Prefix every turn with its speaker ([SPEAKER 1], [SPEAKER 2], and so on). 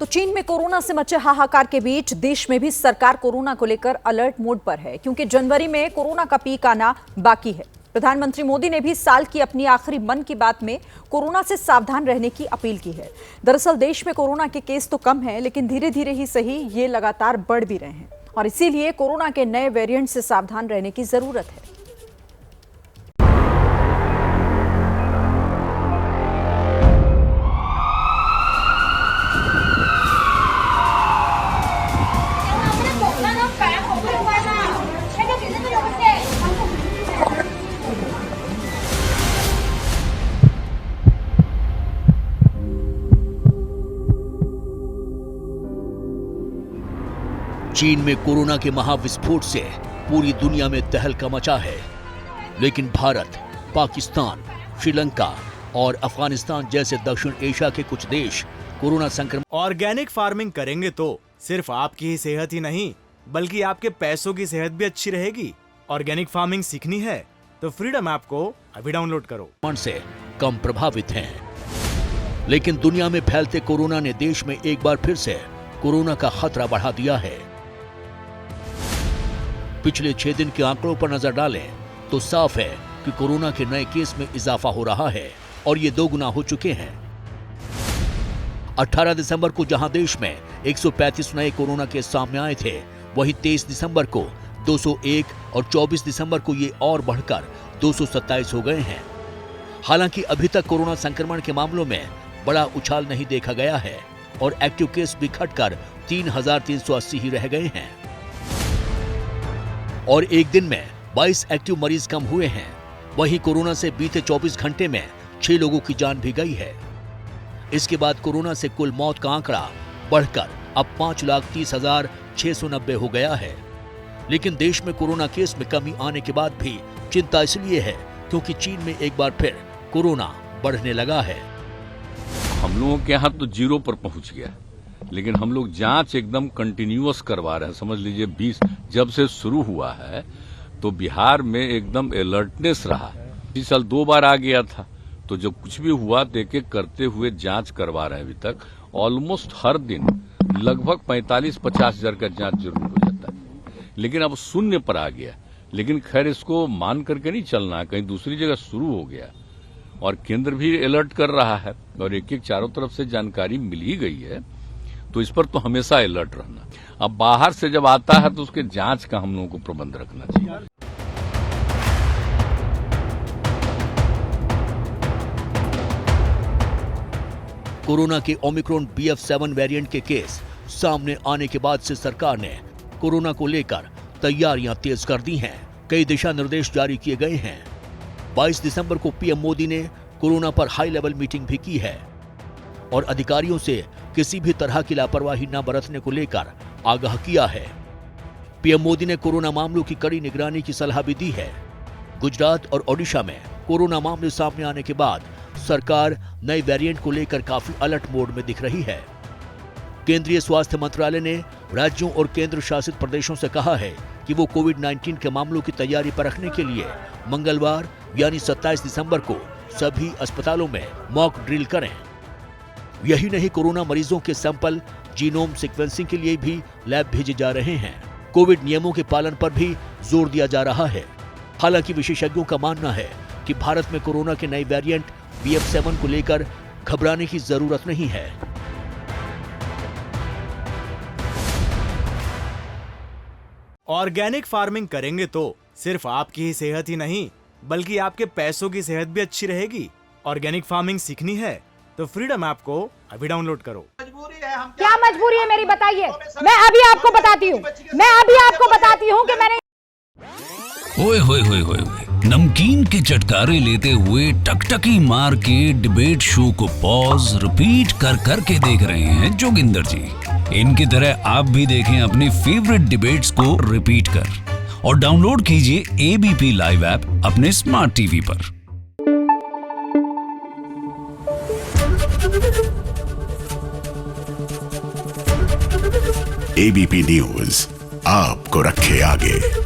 [SPEAKER 1] तो चीन में कोरोना से मचे हाहाकार के बीच देश में भी सरकार कोरोना को लेकर अलर्ट मोड पर है, क्योंकि जनवरी में कोरोना का पीक आना बाकी है। प्रधानमंत्री मोदी ने भी साल की अपनी आखिरी मन की बात में कोरोना से सावधान रहने की अपील की है। दरअसल देश में कोरोना के केस तो कम हैं, लेकिन धीरे धीरे ही सही ये लगातार बढ़ भी रहे हैं और इसीलिए कोरोना के नए वेरिएंट से सावधान रहने की जरूरत है।
[SPEAKER 2] चीन में कोरोना के महाविस्फोट से पूरी दुनिया में तहलका मचा है, लेकिन भारत, पाकिस्तान, श्रीलंका और अफगानिस्तान जैसे दक्षिण एशिया के कुछ देश कोरोना संक्रमण।
[SPEAKER 3] ऑर्गेनिक फार्मिंग करेंगे तो सिर्फ आपकी ही सेहत ही नहीं, बल्कि आपके पैसों की सेहत भी अच्छी रहेगी। ऑर्गेनिक फार्मिंग सीखनी है तो फ्रीडम ऐप को अभी डाउनलोड करो।
[SPEAKER 2] से कम प्रभावित हैं, लेकिन दुनिया में फैलते कोरोना ने देश में एक बार फिर से कोरोना का खतरा बढ़ा दिया है। पिछले 6 दिन के आंकड़ों पर नजर डालें तो साफ है कि कोरोना के नए केस में इजाफा हो रहा है और ये 2 गुना हो चुके हैं। 18 दिसंबर को जहां देश में 135 नए कोरोना केस सामने आए थे, वहीं 23 दिसंबर को 201 और 24 दिसंबर को ये और बढ़कर 227 हो गए हैं। हालांकि अभी तक कोरोना संक्रमण के मामलों में बड़ा उछाल नहीं देखा गया है और एक्टिव केस भी घटकर 3380 ही रह गए हैं और एक दिन में 22 एक्टिव मरीज कम हुए हैं। वहीं कोरोना से बीते 24 घंटे में 6 लोगों की जान भी गई है। इसके बाद कोरोना से कुल मौत का आंकड़ा बढ़कर अब 5,30,690 हो गया है। लेकिन देश में कोरोना केस में कमी आने के बाद भी चिंता इसलिए है क्योंकि चीन में एक बार फिर कोरोना बढ़ने लगा है।
[SPEAKER 4] हम लोगों के यहाँ तो 0 पर पहुंच गया, लेकिन हम लोग जांच एकदम कंटिन्यूअस करवा रहे हैं। समझ लीजिए 20 जब से शुरू हुआ है तो बिहार में एकदम अलर्टनेस रहा। इस साल 2 बार आ गया था, तो जब कुछ भी हुआ तो एक-एक करते हुए जांच करवा रहे हैं। अभी तक ऑलमोस्ट हर दिन लगभग 45-50 हजार का जांच जरूर हो जाता है, लेकिन अब 0 पर आ गया। लेकिन खैर इसको मान करके नहीं चलना, कहीं दूसरी जगह शुरू हो गया और केंद्र भी अलर्ट कर रहा है और एक-एक चारों तरफ से जानकारी मिल ही गई है, तो इस पर तो हमेशा अलर्ट रहना। अब बाहर से जब आता है तो उसके जांच का हम लोगों को प्रबंध रखना चाहिए।
[SPEAKER 2] कोरोना के ओमिक्रॉन BF7 वेरिएंट के केस सामने आने के बाद से सरकार ने कोरोना को लेकर तैयारियां तेज कर दी हैं। कई दिशा निर्देश जारी किए गए हैं। 22 दिसंबर को पीएम मोदी ने कोरोना पर हाई लेवल मीटिंग भी की है और अधिकारियों से किसी भी तरह की लापरवाही न बरतने को लेकर आगाह किया है। पीएम मोदी ने कोरोना मामलों की कड़ी निगरानी की सलाह भी दी है। गुजरात और ओडिशा में कोरोना मामले सामने आने के बाद सरकार नए वेरिएंट को लेकर काफी अलर्ट मोड में दिख रही है। केंद्रीय स्वास्थ्य मंत्रालय ने राज्यों और केंद्र शासित प्रदेशों से कहा है कि वो कोविड-19 के मामलों की तैयारी परखने के लिए मंगलवार यानी 27 दिसंबर को सभी अस्पतालों में मॉक ड्रिल करें। यही नहीं, कोरोना मरीजों के सैंपल जीनोम सीक्वेंसिंग के लिए भी लैब भेजे जा रहे हैं। कोविड नियमों के पालन पर भी जोर दिया जा रहा है। हालांकि विशेषज्ञों का मानना है कि भारत में कोरोना के नए वेरिएंट BF7 को लेकर घबराने की जरूरत नहीं है।
[SPEAKER 3] ऑर्गेनिक फार्मिंग करेंगे तो सिर्फ आपकी ही सेहत ही नहीं, बल्कि आपके पैसों की सेहत भी अच्छी रहेगी। ऑर्गेनिक फार्मिंग सीखनी है तो फ्रीडम ऐप को अभी डाउनलोड करो।
[SPEAKER 5] क्या मजबूरी है मेरी, बताइए। मैं अभी आपको बताती हूँ कि मैंने
[SPEAKER 6] ओए होए होए होए नमकीन के चटकारे लेते हुए टकटकी मार के डिबेट शो को पॉज रिपीट कर कर के देख रहे हैं जोगिंदर जी। इनकी तरह आप भी देखें अपनी फेवरेट डिबेट्स को रिपीट कर और डाउनलोड कीजिए ABP लाइव ऐप अपने स्मार्ट टीवी पर।
[SPEAKER 7] ABP न्यूज आपको रखे आगे।